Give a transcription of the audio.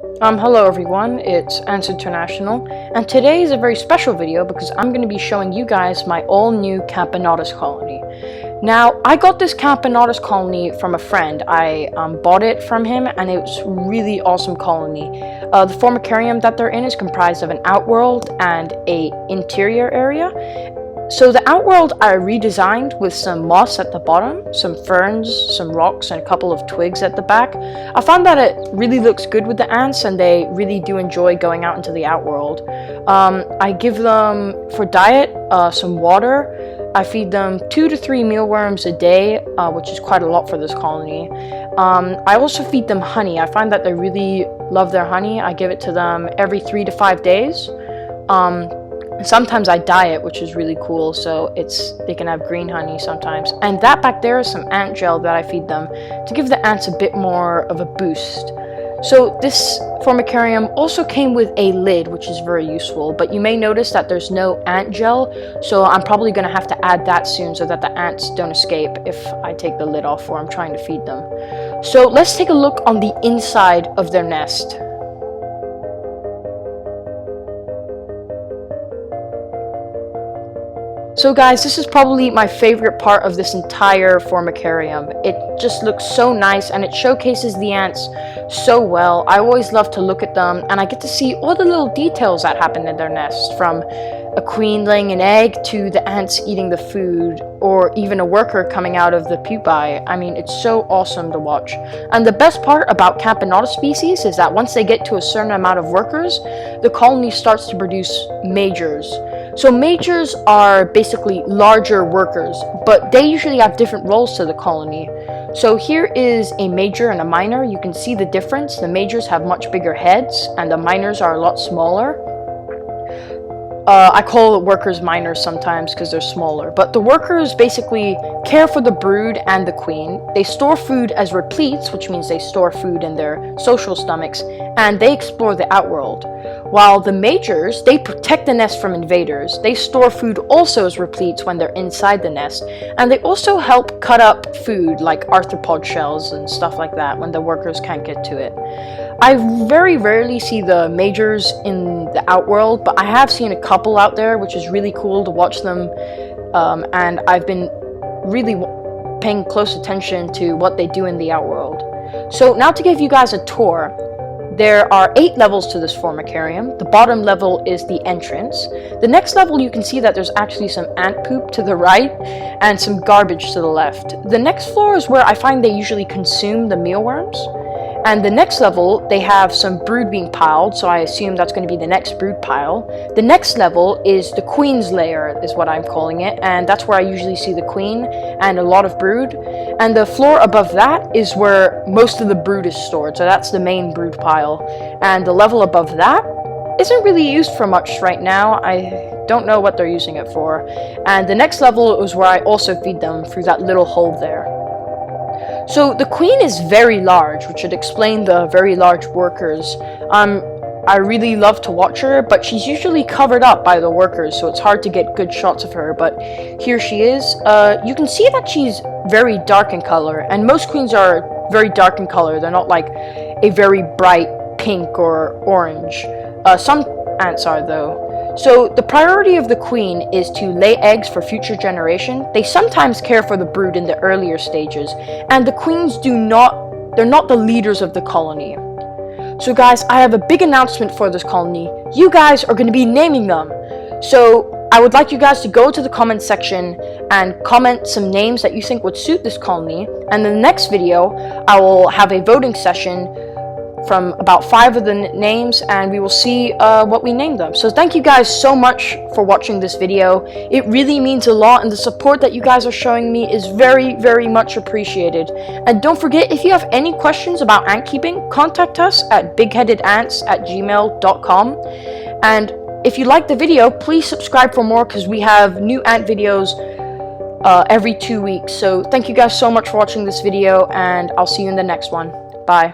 Hello everyone, it's Ants International, and today is a very special video because I'm going to be showing you guys my all-new Camponotus colony. Now, I got this Camponotus colony from a friend. I bought it from him, and it's a really awesome colony. The formicarium that they're in is comprised of an outworld and a interior area. So the outworld I redesigned with some moss at the bottom, some ferns, some rocks, and a couple of twigs at the back. I found that it really looks good with the ants, and they really do enjoy going out into the outworld. I give them, for diet, some water. I feed them 2 to 3 mealworms a day, which is quite a lot for this colony. I also feed them honey. I find that they really love their honey. I give it to them every 3 to 5 days. Sometimes I dye it, which is really cool, so they can have green honey sometimes. And that back there is some ant gel that I feed them to give the ants a bit more of a boost. So this formicarium also came with a lid, which is very useful, but you may notice that there's no ant gel, so I'm probably going to have to add that soon so that the ants don't escape if I take the lid off or I'm trying to feed them. So let's take a look on the inside of their nest. So guys, this is probably my favorite part of this entire formicarium. It just looks so nice and it showcases the ants so well. I always love to look at them, and I get to see all the little details that happen in their nest, from a queen laying an egg to the ants eating the food, or even a worker coming out of the pupae. I mean, it's so awesome to watch. And the best part about Camponotus species is that once they get to a certain amount of workers, the colony starts to produce majors. So majors are basically larger workers, but they usually have different roles to the colony. So here is a major and a minor. You can see the difference. The majors have much bigger heads, and the minors are a lot smaller. I call the workers minors sometimes because they're smaller, but the workers basically care for the brood and the queen. They store food as repletes, which means they store food in their social stomachs, and they explore the outworld. While the majors, they protect the nest from invaders. They store food also as repletes when they're inside the nest, and they also help cut up food like arthropod shells and stuff like that when the workers can't get to it. I very rarely see the majors in the outworld, but I have seen a couple out there, which is really cool to watch them, and I've been really paying close attention to what they do in the outworld. So now to give you guys a tour. There are 8 levels to this formicarium. The bottom level is the entrance. The next level, you can see that there's actually some ant poop to the right and some garbage to the left. The next floor is where I find they usually consume the mealworms. And the next level, they have some brood being piled, so I assume that's going to be the next brood pile. The next level is the queen's lair, is what I'm calling it, and that's where I usually see the queen and a lot of brood. And the floor above that is where most of the brood is stored, so that's the main brood pile. And the level above that isn't really used for much right now. I don't know what they're using it for. And the next level is where I also feed them through that little hole there. So the queen is very large, which should explain the very large workers. I really love to watch her, but she's usually covered up by the workers, so it's hard to get good shots of her, but here she is. You can see that she's very dark in color, and most queens are very dark in color. They're not like a very bright pink or orange. Some ants are, though. So the priority of the queen is to lay eggs for future generation. They sometimes care for the brood in the earlier stages, and the queens they're not the leaders of the colony. So guys, I have a big announcement for this colony. You guys are going to be naming them. So I would like you guys to go to the comment section and comment some names that you think would suit this colony, and in the next video I will have a voting session from about 5 of the names, and we will see what we name them. So thank you guys so much for watching this video. It really means a lot, and the support that you guys are showing me is very, very much appreciated. And don't forget, if you have any questions about ant keeping, contact us at bigheadedants@gmail.com. And if you like the video, please subscribe for more, because we have new ant videos every 2 weeks. So thank you guys so much for watching this video, and I'll see you in the next one. Bye.